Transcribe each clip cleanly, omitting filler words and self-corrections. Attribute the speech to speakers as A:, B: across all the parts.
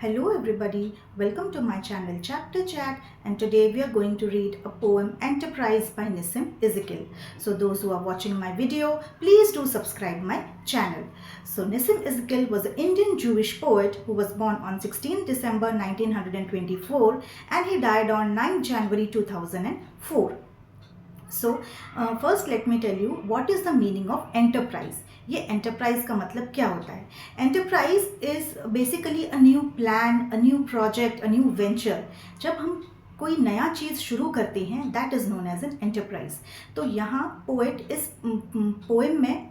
A: Hello everybody, welcome to my channel Chapter Chat, and today we are going to read a poem Enterprise by Nissim Ezekiel. So those who are watching my video, please do subscribe my channel. So Nissim Ezekiel was an Indian Jewish poet who was born on 16 December 1924 and he died on 9 January 2004. So first let me tell you what is the meaning of enterprise. ये enterprise का मतलब क्या होता है? Enterprise is basically a new plan, a new project, a new venture. जब हम कोई नया चीज़ शुरू करते हैं that is known as an enterprise. तो यहाँ पोएट इस पोएम में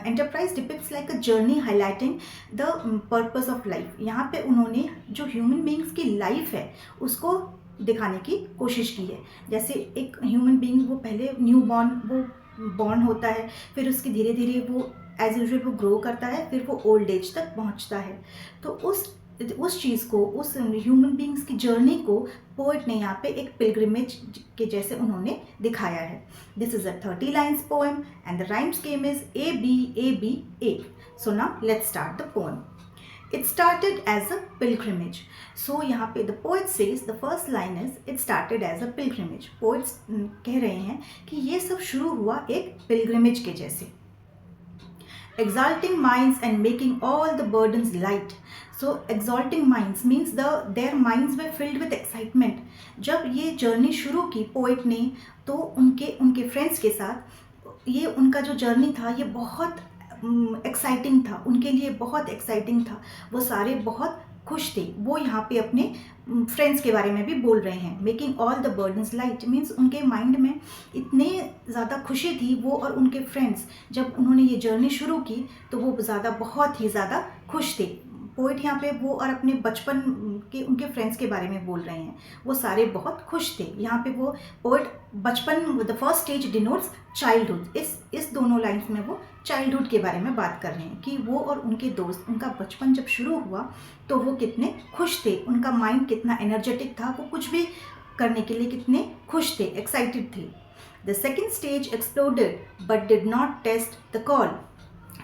A: enterprise depicts like a journey highlighting the purpose of life. यहाँ पे उन्होंने जो ह्यूमन बींग्स की लाइफ है उसको दिखाने की कोशिश की है. जैसे एक ह्यूमन बीइंग वो पहले न्यू बॉर्न होता है, फिर उसकी धीरे धीरे वो एज यूजुअल वो ग्रो करता है, फिर वो ओल्ड एज तक पहुंचता है. तो उस चीज़ को, उस ह्यूमन बीइंग्स की जर्नी को पोएट ने यहाँ पे एक पिलग्रिमेज के जैसे उन्होंने दिखाया है. This is a 30 lines poem and the rhyme scheme is A B A. So now let's start the poem. It started as a pilgrimage. So यहाँ पे the poet says the first line is it started as a pilgrimage. Poets कह रहे हैं कि ये सब शुरू हुआ एक pilgrimage के जैसे. Exalting minds and making all the burdens light. So exalting minds means their minds were filled with excitement. जब ये जर्नी शुरू की पोएट ने तो उनके फ्रेंड्स के साथ ये उनका जो जर्नी था ये बहुत एक्साइटिंग था, उनके लिए बहुत एक्साइटिंग था. वो सारे बहुत खुश थे. वो यहाँ पे अपने फ्रेंड्स के बारे में भी बोल रहे हैं. Making all the burdens light means उनके माइंड में इतने ज़्यादा खुशी थी. वो और उनके फ्रेंड्स जब उन्होंने ये जर्नी शुरू की तो वो बहुत ही ज़्यादा खुश थे. पोइट यहाँ पे वो और अपने बचपन के उनके फ्रेंड्स के बारे में बोल रहे हैं. वो सारे बहुत खुश थे. यहाँ पे वो पोइट बचपन, the first stage denotes childhood. इस दोनों लाइन्स में वो चाइल्डहुड के बारे में बात कर रहे हैं कि वो और उनके दोस्त, उनका बचपन जब शुरू हुआ तो वो कितने खुश थे. उनका माइंड कितना एनर्जेटिक था, वो कुछ भी करने के लिए कितने खुश थे, एक्साइटेड थे. The second stage exploded but did not test the call.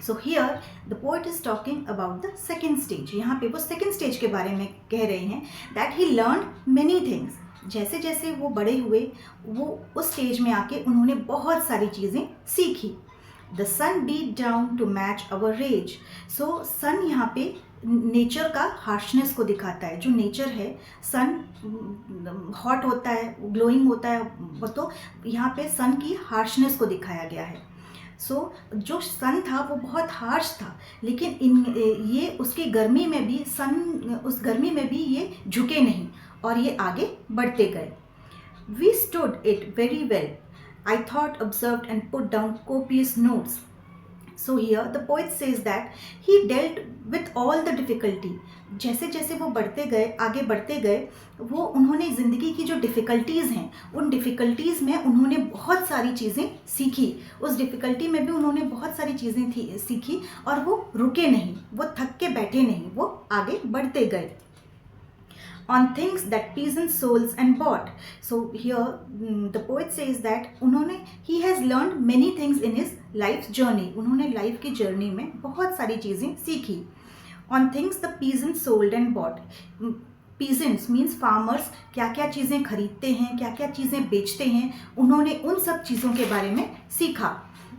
A: So here the poet is talking about the second stage. यहाँ पे वो सेकेंड स्टेज के बारे में कह रहे हैं that he learn many things. जैसे जैसे वो बड़े हुए वो उस स्टेज में आके उन्होंने बहुत सारी चीज़ें सीखी. The sun beat down to match our rage. So sun यहाँ पे नेचर का हार्शनेस को दिखाता है. जो नेचर है, सन हॉट होता है, ग्लोइंग होता है, तो यहाँ पे सन की हार्शनेस को दिखाया गया है. सो जो सन था वो बहुत हार्श था, लेकिन ये उसकी गर्मी में भी उस गर्मी में भी ये झुके नहीं और ये आगे बढ़ते गए. We stood it very well. I thought, observed and put down copious notes. So here the poet says that he dealt with all the difficulty. जैसे जैसे वो बढ़ते गए, आगे बढ़ते गए, वो उन्होंने ज़िंदगी की जो डिफ़िकल्टीज़ हैं उन डिफ़िकल्टीज़ में उन्होंने बहुत सारी चीज़ें सीखी. उस डिफ़िकल्टी में भी उन्होंने बहुत सारी चीज़ें सीखी और वो रुके नहीं, वो थक के बैठे नहीं, वो आगे बढ़ते गए. On things that peasant souls and bought. So here the poet says that he has learned many things in his life's journey. उन्होंने लाइफ की जर्नी में बहुत सारी चीज़ें सीखी. On things the peasant sold and bought. Peasants means farmers. क्या क्या चीज़ें खरीदते हैं, क्या क्या चीज़ें बेचते हैं, उन्होंने उन सब चीज़ों के बारे में सीखा.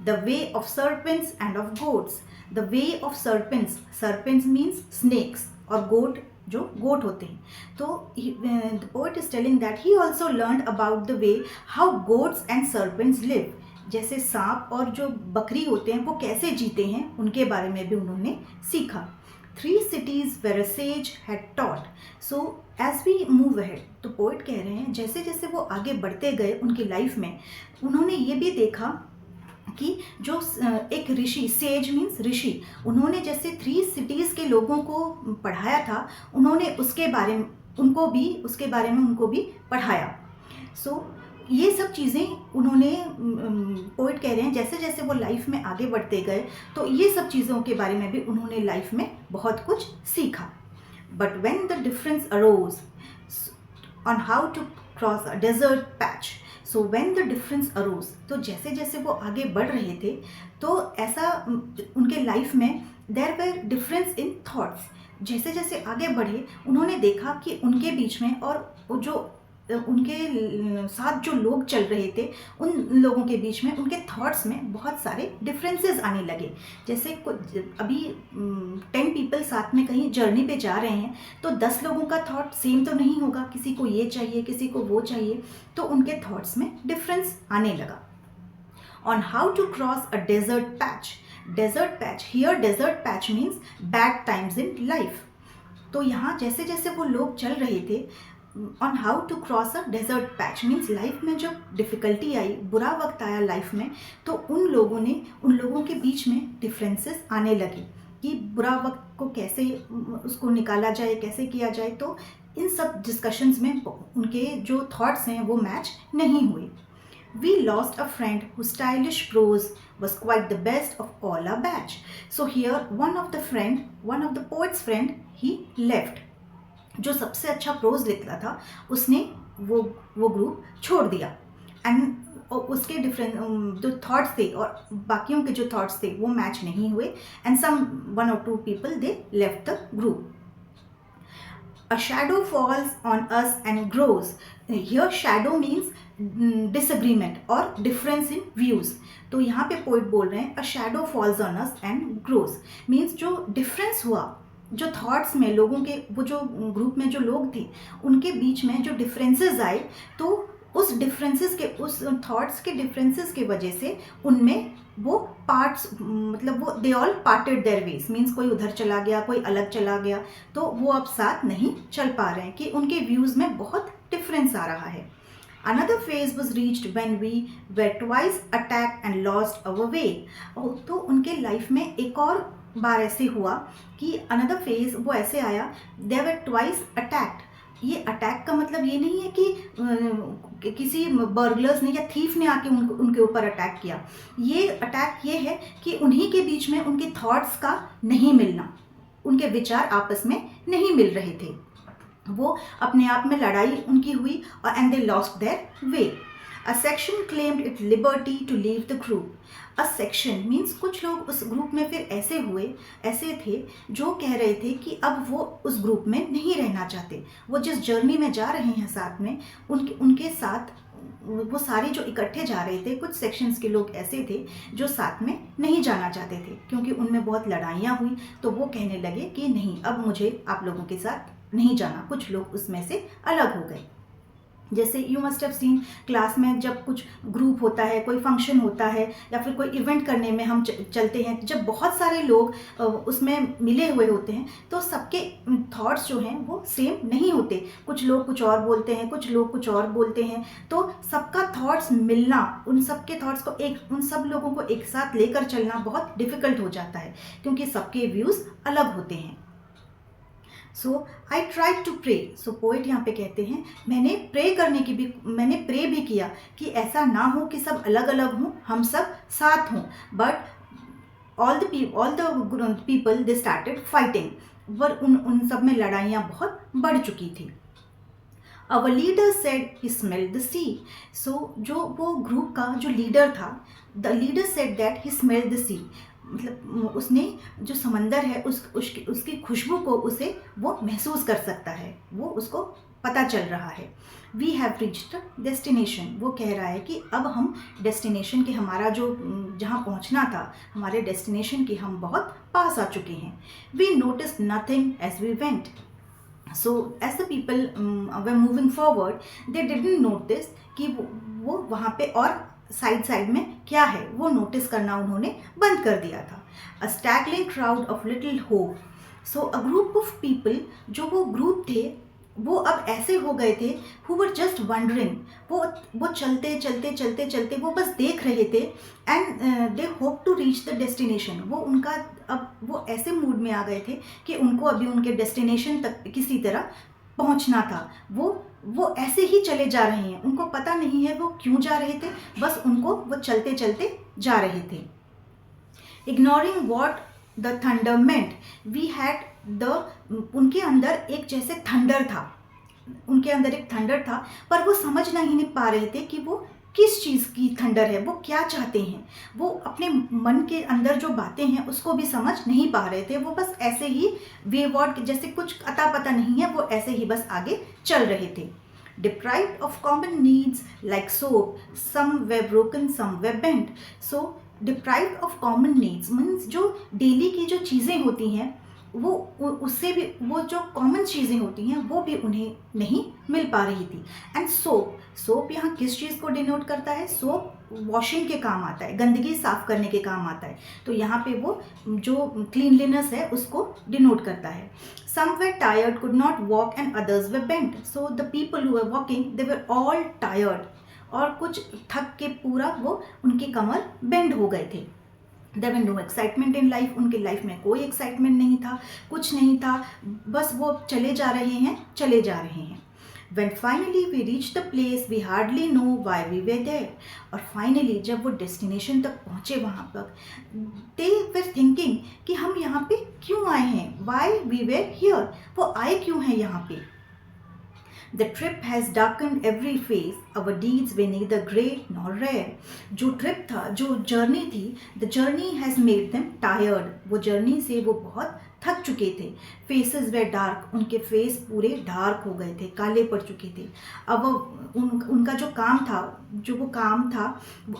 A: The way of serpents and of goats. The way of serpents. Serpents means snakes और goat जो गोट होते हैं. तो the poet is telling that he also learn about the way how goats and serpents live. जैसे सांप और जो बकरी होते हैं वो कैसे जीते हैं, उनके बारे में भी उन्होंने सीखा. 3 cities where a sage had taught. So as we move ahead, तो पोएट कह रहे हैं जैसे जैसे वो आगे बढ़ते गए उनकी लाइफ में उन्होंने ये भी देखा कि जो एक ऋषि, सेज मीन्स ऋषि, उन्होंने जैसे 3 cities के लोगों को पढ़ाया था, उन्होंने उसके बारे में उनको भी पढ़ाया. सो ये सब चीज़ें उन्होंने, पोएट कह रहे हैं जैसे जैसे वो लाइफ में आगे बढ़ते गए तो ये सब चीज़ों के बारे में भी उन्होंने लाइफ में बहुत कुछ सीखा. But when the difference arose on how to cross a desert patch. So when the difference arose, तो जैसे जैसे वो आगे बढ़ रहे थे तो ऐसा उनके लाइफ में there were difference in thoughts. जैसे जैसे आगे बढ़े उन्होंने देखा कि उनके बीच में और वो जो उनके साथ जो लोग चल रहे थे उन लोगों के बीच में उनके थॉट्स में बहुत सारे डिफरेंसेस आने लगे। जैसे अभी 10 पीपल साथ में कहीं जर्नी पे जा रहे हैं तो 10 लोगों का थॉट सेम तो नहीं होगा, किसी को ये चाहिए किसी को वो चाहिए, तो उनके थॉट्स में डिफरेंस आने लगा। On how to cross a desert patch. Desert patch, here desert patch means bad times in life. तो यहाँ जैसे जैसे वो लोग चल रहे थे, on how to cross a desert patch means life में जब डिफ़िकल्टी आई, बुरा वक्त आया लाइफ में, तो उन लोगों के बीच में डिफरेंसेस आने लगे कि बुरा वक्त को कैसे उसको निकाला जाए, कैसे किया जाए। तो इन सब डिस्कशंस में उनके जो थॉट्स हैं वो मैच नहीं हुए। We lost a friend whose stylish prose was quite the best of all our batch. So here one of the poet's friend, he left. जो सबसे अच्छा प्रोज लिखता था उसने वो ग्रुप छोड़ दिया। एंड उसके डिफरेंट जो थॉट्स थे और बाकियों के जो थॉट्स थे वो मैच नहीं हुए, and some 1 or 2 people they left the group. A shadow falls on us and grows. Here shadow means disagreement or difference in views. तो यहाँ पे पोइट बोल रहे हैं a shadow falls on us and grows means जो difference हुआ, जो thoughts में लोगों के, वो जो ग्रुप में जो लोग थे उनके बीच में जो डिफरेंसेस आए, तो उस डिफरेंसेस के, उस थॉट्स के डिफरेंसेस के वजह से उनमें वो पार्ट्स, मतलब वो they all parted their ways means कोई उधर चला गया, कोई अलग चला गया, तो वो अब साथ नहीं चल पा रहे हैं कि उनके व्यूज़ में बहुत डिफरेंस आ रहा है। Another phase was reached when we were twice attacked and lost our way. तो उनके लाइफ में एक और बार ऐसे हुआ कि अनदर फेज वो ऐसे आया, दे वर ट्वाइस अटैक्ड। ये अटैक का मतलब ये नहीं है कि किसी बर्गलर्स ने या थीफ ने आके उनके ऊपर अटैक किया। ये अटैक ये है कि उन्हीं के बीच में उनके थॉट्स का नहीं मिलना, उनके विचार आपस में नहीं मिल रहे थे, वो अपने आप में लड़ाई उनकी हुई और and they lost their way. A section claimed it liberty to leave the group. A section means कुछ लोग उस ग्रुप में फिर ऐसे थे जो कह रहे थे कि अब वो उस ग्रुप में नहीं रहना चाहते, वो जिस जर्नी में जा रहे हैं साथ में उनके साथ वो सारे जो इकट्ठे जा रहे थे, कुछ सेक्शंस के लोग ऐसे थे जो साथ में नहीं जाना चाहते थे क्योंकि उनमें बहुत लड़ाइयाँ हुई, तो वो कहने लगे कि नहीं, अब मुझे आप लोगों के साथ नहीं जाना। कुछ लोग उसमें से अलग हो गए। जैसे you must have seen class में जब कुछ ग्रुप होता है, कोई फंक्शन होता है या फिर कोई इवेंट करने में हम चलते हैं, जब बहुत सारे लोग उसमें मिले हुए होते हैं तो सबके थॉट्स जो हैं वो सेम नहीं होते, कुछ लोग कुछ और बोलते हैं, कुछ लोग कुछ और बोलते हैं, तो सबका थॉट्स मिलना, उन सबके थॉट्स को उन सब लोगों को एक साथ लेकर चलना बहुत डिफ़िकल्ट हो जाता है क्योंकि सबके व्यूज़ अलग होते हैं। So I tried to pray. So poet यहाँ पे कहते हैं मैंने मैंने प्रे भी किया कि ऐसा ना हो कि सब अलग अलग हों, हम सब साथ हों, but all the people they started fighting, पर उन सब में लड़ाइयाँ बहुत बढ़ चुकी थी। Our leader said he smelled the sea. So जो वो ग्रुप का जो लीडर था, the leader said that he smelled the sea. मतलब उसने जो समंदर है उसकी खुशबू को उसे वो महसूस कर सकता है, वो उसको पता चल रहा है। वी हैव रीच्ड डेस्टिनेशन, वो कह रहा है कि अब हम डेस्टिनेशन के, हमारा जो जहाँ पहुँचना था, हमारे डेस्टिनेशन के हम बहुत पास आ चुके हैं। We notice nothing as we went. So as the people were moving forward they didn't notice कि वो वहाँ पे और साइड में क्या है वो नोटिस करना उन्होंने बंद कर दिया था। A straggling crowd of little hope. So a group of people, जो वो ग्रुप थे वो अब ऐसे हो गए थे हु वर जस्ट वंडरिंग, वो चलते वो बस देख रहे थे, and they hope to reach the destination. वो ऐसे मूड में आ गए थे कि उनको अभी उनके डेस्टिनेशन तक किसी तरह पहुंचना था। वो ऐसे ही चले जा रहे हैं, उनको पता नहीं है वो क्यों जा रहे थे, बस वो चलते जा रहे थे। Ignoring what the thunder meant, we had उनके अंदर एक जैसे थंडर था, उनके अंदर एक थंडर था, पर वो समझ नहीं पा रहे थे कि वो किस चीज़ की थंडर है, वो क्या चाहते हैं, वो अपने मन के अंदर जो बातें हैं उसको भी समझ नहीं पा रहे थे। वो बस ऐसे ही वेवर्ड जैसे कुछ अता पता नहीं है, वो ऐसे ही बस आगे चल रहे थे। Deprived of common needs like soap, some were broken, some were bent. So deprived of common needs means जो डेली की जो चीज़ें होती हैं वो उससे भी वो जो कॉमन चीज़ें होती हैं वो भी उन्हें नहीं मिल पा रही थी। एंड सोप यहाँ किस चीज़ को डिनोट करता है? सोप वॉशिंग के काम आता है, गंदगी साफ करने के काम आता है। तो यहाँ पे वो जो क्लीनलीनेस है उसको डिनोट करता है। Some were tired, could not walk, and others were bent. So the people who were walking, they were all tired. और कुछ थक के पूरा वो उनकी कमर बेंड हो गए थे। There were no excitement in life. उनके लाइफ में कोई एक्साइटमेंट नहीं था, कुछ नहीं था, बस वो चले जा रहे हैं। When finally we reached the place, we hardly know why we were there. और फाइनली जब वो डेस्टिनेशन तक पहुँचे वहाँ पर, they were thinking कि हम यहाँ पे क्यों आए हैं, why we were here, वो आए क्यों हैं यहाँ पे। The trip has darkened every face. Our deeds were neither great nor rare. जो ट्रिप था, जो जर्नी थी, the journey has made them tired. वो जर्नी से वो बहुत थक चुके थे। Faces were dark. उनके फेस पूरे डार्क हो गए थे, काले पड़ चुके थे। अब उनका जो वो काम था,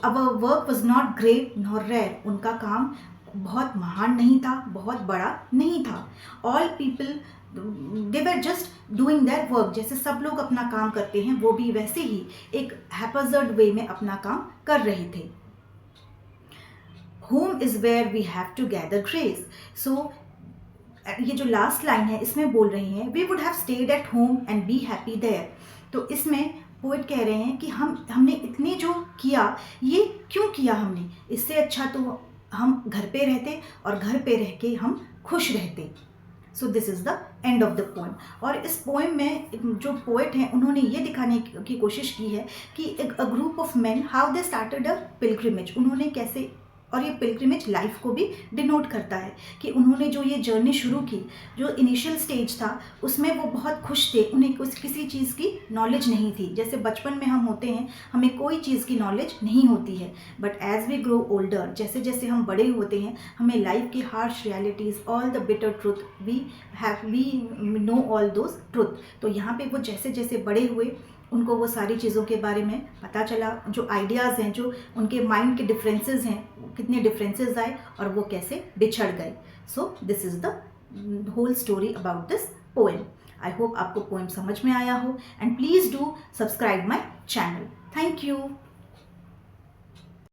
A: our work was not great nor rare. उनका काम बहुत महान नहीं था, बहुत बड़ा नहीं था। All people they were just doing that work. जैसे सब लोग अपना काम करते हैं, वो भी वैसे ही एक हैपजर्ड वे में अपना काम कर रहे थे। Home is where we have to gather grace. So ये जो लास्ट लाइन है इसमें बोल रही हैं, we would have stayed at home and be happy there. तो इसमें पोइट कह रहे हैं कि हमने इतने जो किया, ये क्यों किया हमने, इससे अच्छा तो हम घर पे रहते और घर पे रह के हम खुश रहते। सो this is the end of the poem. और इस पोएम में जो पोएट हैं उन्होंने ये दिखाने की कोशिश की है कि अ group of man how they started a pilgrimage. उन्होंने कैसे, और ये पिलग्रिमेज लाइफ को भी डिनोट करता है कि उन्होंने जो ये जर्नी शुरू की, जो इनिशियल स्टेज था उसमें वो बहुत खुश थे, उन्हें किसी चीज़ की नॉलेज नहीं थी। जैसे बचपन में हम होते हैं, हमें कोई चीज़ की नॉलेज नहीं होती है, but as we grow older, जैसे जैसे हम बड़े होते हैं, हमें लाइफ की harsh realities, all the bitter truth, we know all those truth. तो यहाँ पे वो जैसे जैसे बड़े हुए उनको वो सारी चीज़ों के बारे में पता चला, जो आइडियाज़ हैं, जो उनके माइंड के डिफरेंसेस हैं, कितने डिफरेंसेस आए और वो कैसे बिछड़ गए। So this is the whole story about this poem. I hope आपको पोएम समझ में आया हो, and please do subscribe my channel. Thank you.